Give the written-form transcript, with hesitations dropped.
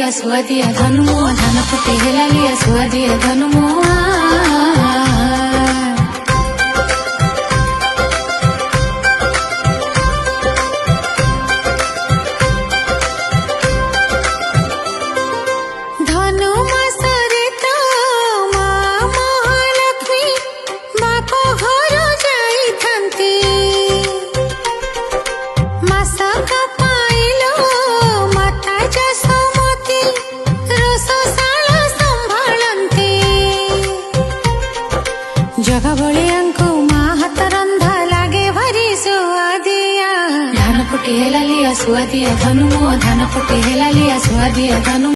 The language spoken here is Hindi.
लिया सुआदिया धनुमो धान फुटे हेला लिया सुआदिया धनुमो जगा बलियांको माँ हाथ रंधा लागे भारी सुआदिया धान फुटे हेला लिया सुआदिया धनुमो धान फुटे हेला लिया सुआदिया धनुमो।